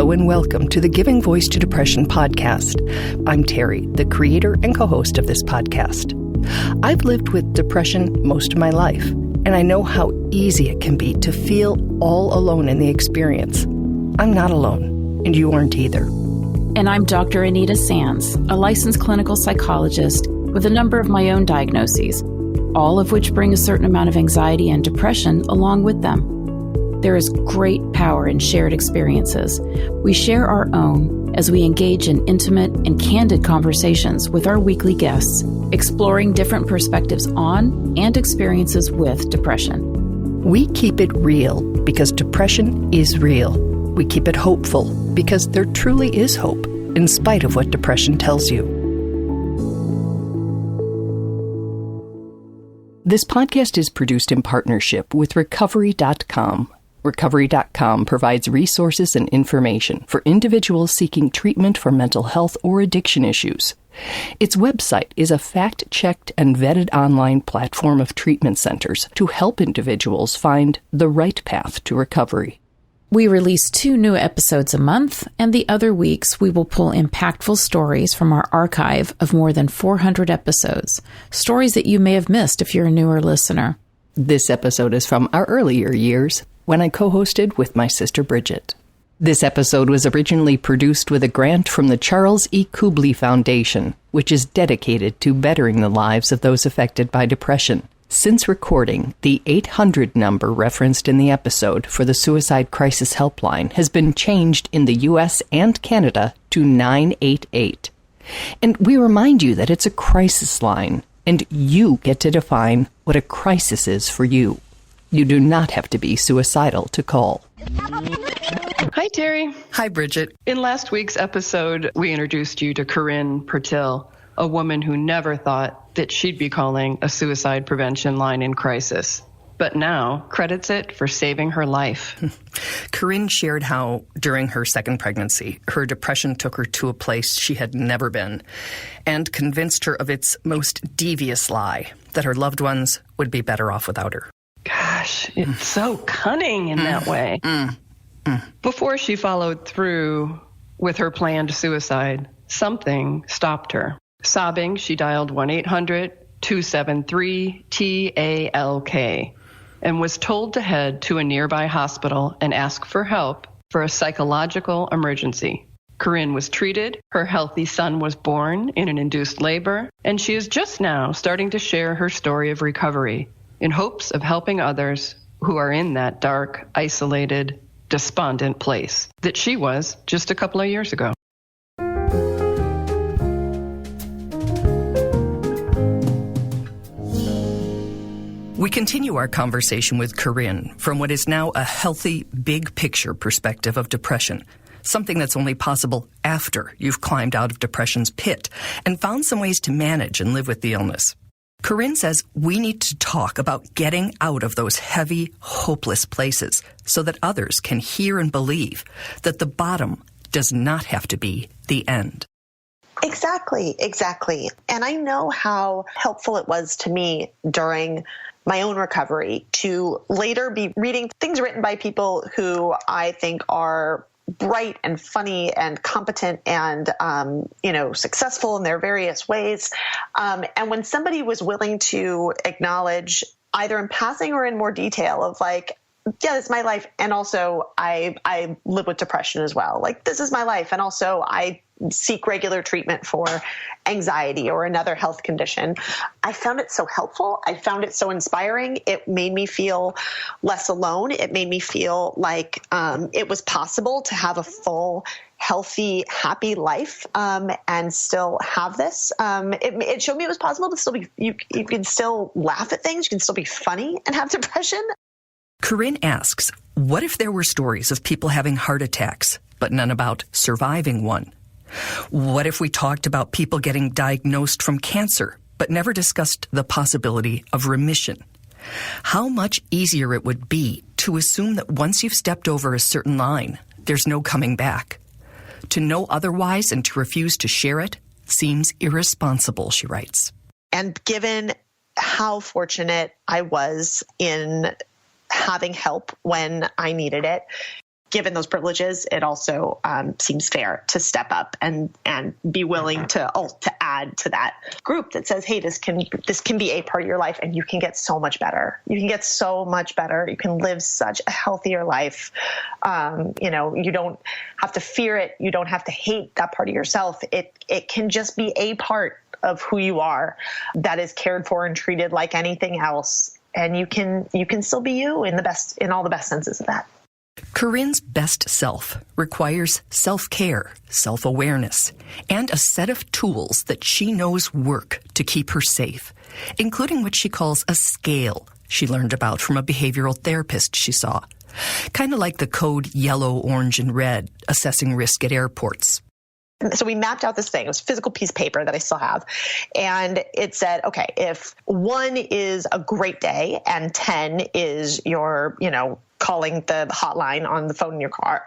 Hello and welcome to the Giving Voice to Depression podcast. I'm Terry, the creator and co-host of this podcast. I've lived with depression most of my life, and I know how easy it can be to feel all alone in the experience. I'm not alone, and you aren't either. And I'm Dr. Anita Sands, a licensed clinical psychologist with a number of my own diagnoses, all of which bring a certain amount of anxiety and depression along with them. There is great power in shared experiences. We share our own as we engage in intimate and candid conversations with our weekly guests, exploring different perspectives on and experiences with depression. We keep it real because depression is real. We keep it hopeful because there truly is hope, in spite of what depression tells you. This podcast is produced in partnership with Recovery.com. Recovery.com provides resources and information for individuals seeking treatment for mental health or addiction issues. Its website is a fact-checked and vetted online platform of treatment centers to help individuals find the right path to recovery. We release 2 new episodes a month, and the other weeks we will pull impactful stories from our archive of more than 400 episodes, stories that you may have missed if you're a newer listener. This episode is from our earlier years, when I co-hosted with my sister Bridget. This episode was originally produced with a grant from the Charles E. Kubly Foundation, which is dedicated to bettering the lives of those affected by depression. Since recording, the 800 number referenced in the episode for the Suicide Crisis Helpline has been changed in the U.S. and Canada to 988. And we remind you that it's a crisis line, and you get to define what a crisis is for you. You do not have to be suicidal to call. Hi, Terry. Hi, Bridget. In last week's episode, we introduced you to Corinne Pertil, a woman who never thought that she'd be calling a suicide prevention line in crisis, but now credits it for saving her life. Corinne shared how, during her second pregnancy, her depression took her to a place she had never been and convinced her of its most devious lie, that her loved ones would be better off without her. Gosh, it's so cunning in that way. Before she followed through with her planned suicide, something stopped her. Sobbing, she dialed 1-800-273-TALK and was told to head to a nearby hospital and ask for help for a psychological emergency. Corinne was treated, her healthy son was born in an induced labor, and she is just now starting to share her story of recovery in hopes of helping others who are in that dark, isolated, despondent place that she was just a couple of years ago. We continue our conversation with Corinne from what is now a healthy, big picture perspective of depression, something that's only possible after you've climbed out of depression's pit and found some ways to manage and live with the illness. Corinne says we need to talk about getting out of those heavy, hopeless places so that others can hear and believe that the bottom does not have to be the end. Exactly. And I know how helpful it was to me during my own recovery to later be reading things written by people who I think are bright and funny and competent and, successful in their various ways. And when somebody was willing to acknowledge either in passing or in more detail of like, yeah, this is my life. And also I live with depression as well. Like, this is my life. And also I seek regular treatment for anxiety or another health condition. I found it so helpful. I found it so inspiring. It made me feel less alone. It made me feel like it was possible to have a full, healthy, happy life and still have this. It showed me it was possible to still be, you can still laugh at things. You can still be funny and have depression. Corinne asks, what if there were stories of people having heart attacks, but none about surviving one? What if we talked about people getting diagnosed from cancer, but never discussed the possibility of remission? How much easier it would be to assume that once you've stepped over a certain line, there's no coming back. To know otherwise and to refuse to share it seems irresponsible, she writes. And given how fortunate I was in having help when I needed it, given those privileges, it also seems fair to step up and be willing to add to that group that says, hey, this can be a part of your life, and you can get so much better. You can get so much better. You can live such a healthier life. You don't have to fear it. You don't have to hate that part of yourself. It can just be a part of who you are that is cared for and treated like anything else. And you can still be you in all the best senses of that. Corinne's best self requires self-care, self-awareness, and a set of tools that she knows work to keep her safe, including what she calls a scale she learned about from a behavioral therapist she saw. Kind of like the code yellow, orange, and red, assessing risk at airports. So we mapped out this thing. It was a physical piece of paper that I still have. And it said, okay, if 1 is a great day and 10 is your, calling the hotline on the phone in your car,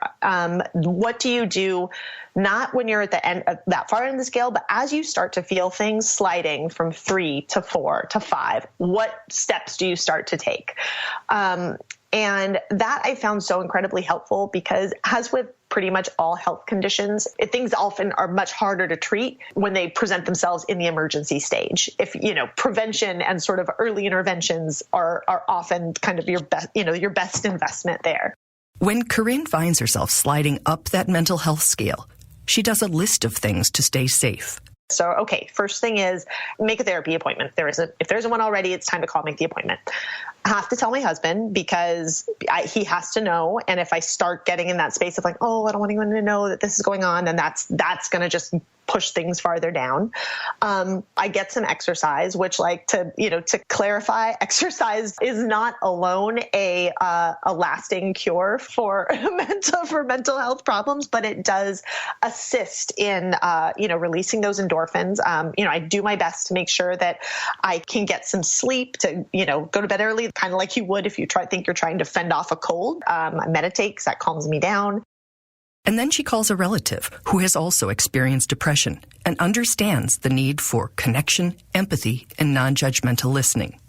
what do you do? Not when you're at the end of that far end of the scale, but as you start to feel things sliding from 3 to 4 to 5, what steps do you start to take? And that I found so incredibly helpful because, as with pretty much all health conditions, things often are much harder to treat when they present themselves in the emergency stage. If, prevention and sort of early interventions are often kind of your best investment there. When Corinne finds herself sliding up that mental health scale, she does a list of things to stay safe. So, okay, first thing is make a therapy appointment. If there isn't one already, it's time to make the appointment. I have to tell my husband because he has to know. And if I start getting in that space of like, oh, I don't want anyone to know that this is going on, then that's going to just push things farther down. I get some exercise, which, to clarify, exercise is not alone a lasting cure for mental health problems, but it does assist in releasing those endorphins. I do my best to make sure that I can get some sleep, to go to bed early, kind of like you would if you think you're trying to fend off a cold. I meditate because that calms me down. And then she calls a relative who has also experienced depression and understands the need for connection, empathy, and non-judgmental listening.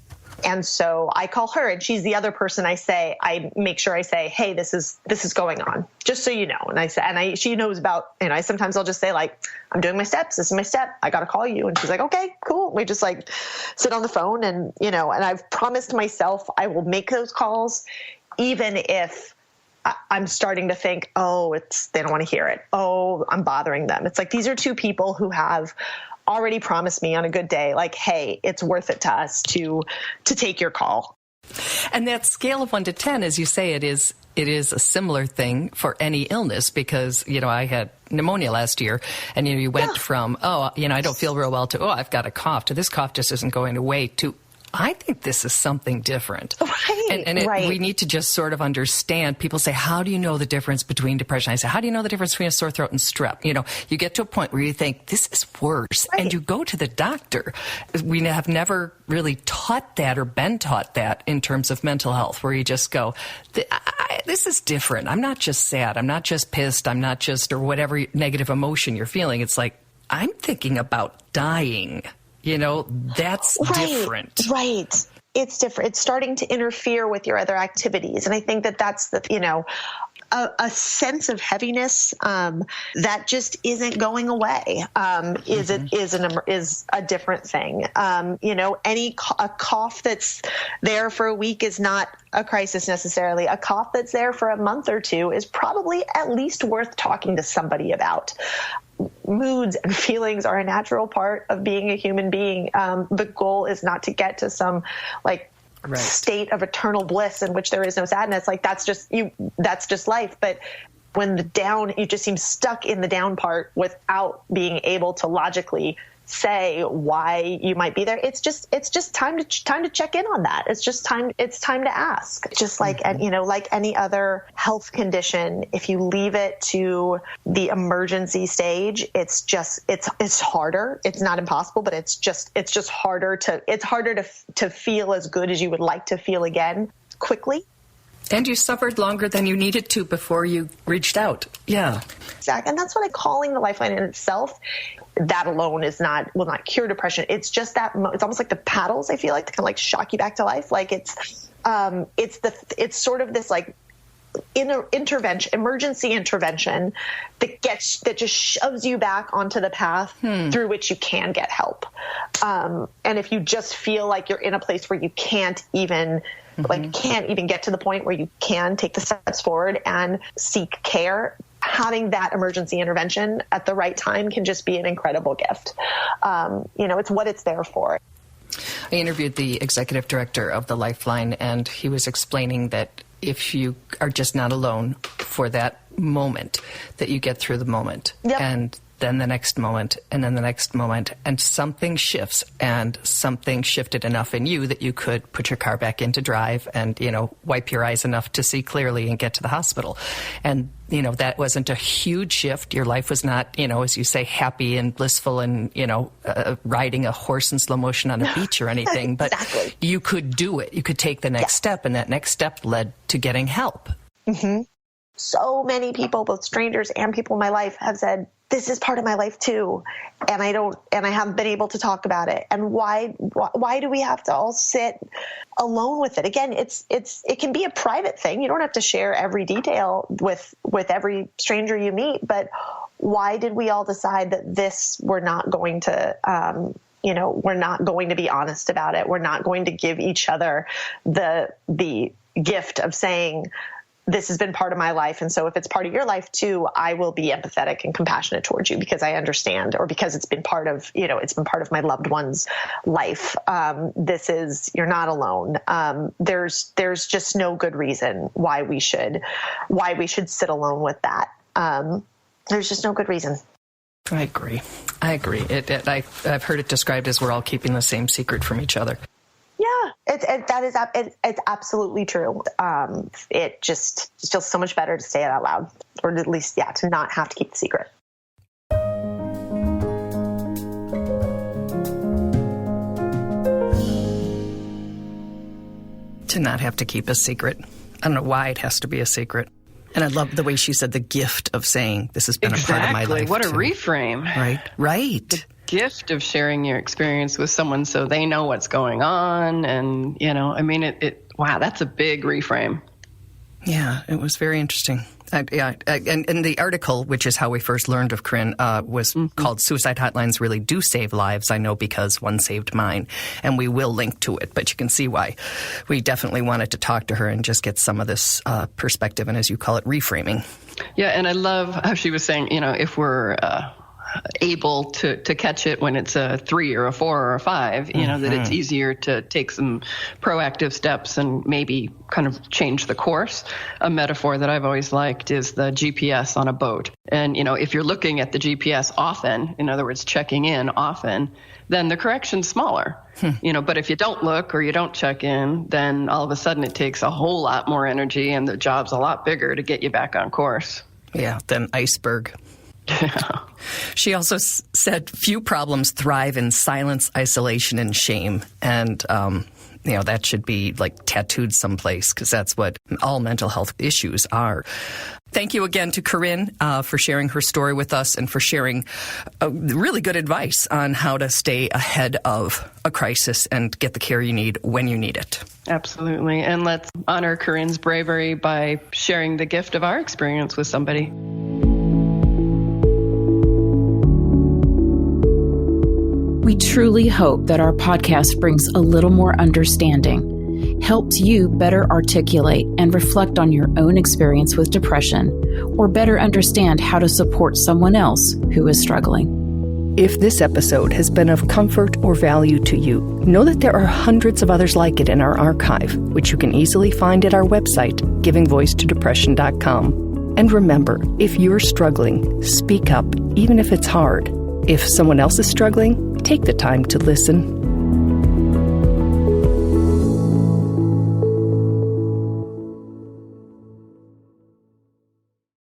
And so I call her, and she's the other person I make sure I say, hey, this is going on, just so you know. And she knows about, sometimes I'll just say, I'm doing my steps. This is my step. I got to call you. And she's like, okay, cool. We just sit on the phone and I've promised myself I will make those calls, even if I'm starting to think, they don't want to hear it. Oh, I'm bothering them. It's these are two people who have already promised me on a good day, hey, it's worth it to us to take your call. And that scale of 1 to 10, as you say, it is a similar thing for any illness because, I had pneumonia last year and, you went from, I don't feel real well to, I've got a cough, to this cough just isn't going away, to I think this is something different. Right. And we need to just sort of understand. People say, how do you know the difference between depression? I say, how do you know the difference between a sore throat and strep? You get to a point where you think, this is worse. Right. And you go to the doctor. We have never really taught that or been taught that in terms of mental health, where you just go, this is different. I'm not just sad. I'm not just pissed. I'm not just, or whatever negative emotion you're feeling. It's I'm thinking about dying. That's different. Right. It's different. It's starting to interfere with your other activities. And I think that's a sense of heaviness that just isn't going away. Is a different thing. A cough that's there for a week is not a crisis necessarily. A cough that's there for a month or two is probably at least worth talking to somebody about. Moods and feelings are a natural part of being a human being. The goal is not to get to some state of eternal bliss in which there is no sadness. That's just life. But when you just seem stuck in the down part without being able to logically say why you might be there, it's just time to check in on that. It's time to ask. Just like any other health condition, if you leave it to the emergency stage, it's harder. It's not impossible, but it's just harder to feel as good as you would like to feel again quickly. And you suffered longer than you needed to before you reached out. Yeah. Exactly. And that's what I'm calling the lifeline in itself. That alone will not cure depression. It's just that it's almost like the paddles, I feel like, to kind of shock you back to life. It's sort of this emergency intervention that just shoves you back onto the path through which you can get help. And if you just feel like you're in a place where you can't even get to the point where you can take the steps forward and seek care, having that emergency intervention at the right time can just be an incredible gift. It's what it's there for. I interviewed the executive director of the Lifeline, and he was explaining that if you are just not alone for that moment, that you get through the moment. Yep. And then the next moment, and then the next moment, and something shifts, and something shifted enough in you that you could put your car back into drive and, wipe your eyes enough to see clearly and get to the hospital. And, that wasn't a huge shift. Your life was not, as you say, happy and blissful and, riding a horse in slow motion on a beach or anything, but Exactly. You could do it. You could take the next step, and that next step led to getting help. Mm-hmm. So many people, both strangers and people in my life, have said, this is part of my life too. And I haven't been able to talk about it. And why do we have to all sit alone with it? Again, it can be a private thing. You don't have to share every detail with every stranger you meet, but why did we all decide that we're not going to, we're not going to be honest about it. We're not going to give each other the gift of saying, this has been part of my life. And so if it's part of your life too, I will be empathetic and compassionate towards you because I understand, or because it's been part of my loved one's life. You're not alone. There's just no good reason why we should sit alone with that. There's just no good reason. I agree. I've heard it described as we're all keeping the same secret from each other. Yeah, it's absolutely true. It just feels so much better to say it out loud, or at least, to not have to keep the secret. To not have to keep a secret. I don't know why it has to be a secret. And I love the way she said the gift of saying this has been a part of my life. What too. A reframe. Right. The gift of sharing your experience with someone so they know what's going on. And, wow, that's a big reframe. Yeah, it was very interesting. And the article, which is how we first learned of Corinne, was called Suicide Hotlines Really Do Save Lives. I know because one saved mine. And we will link to it, but you can see why we definitely wanted to talk to her and just get some of this perspective and, as you call it, reframing. Yeah, and I love how she was saying, if we're able to catch it when it's a 3 or a 4 or a 5, that it's easier to take some proactive steps and maybe kind of change the course. A metaphor that I've always liked is the GPS on a boat. And, if you're looking at the GPS often, in other words, checking in often, then the correction's smaller. But if you don't look or you don't check in, then all of a sudden it takes a whole lot more energy and the job's a lot bigger to get you back on course. Yeah, than iceberg. Yeah. She also said few problems thrive in silence, isolation, and shame. And, that should be like tattooed someplace because that's what all mental health issues are. Thank you again to Corinne for sharing her story with us and for sharing really good advice on how to stay ahead of a crisis and get the care you need when you need it. Absolutely. And let's honor Corinne's bravery by sharing the gift of our experience with somebody. We truly hope that our podcast brings a little more understanding, helps you better articulate and reflect on your own experience with depression, or better understand how to support someone else who is struggling. If this episode has been of comfort or value to you, know that there are hundreds of others like it in our archive, which you can easily find at our website, givingvoicetodepression.com. And remember, if you're struggling, speak up, even if it's hard. If someone else is struggling, take the time to listen.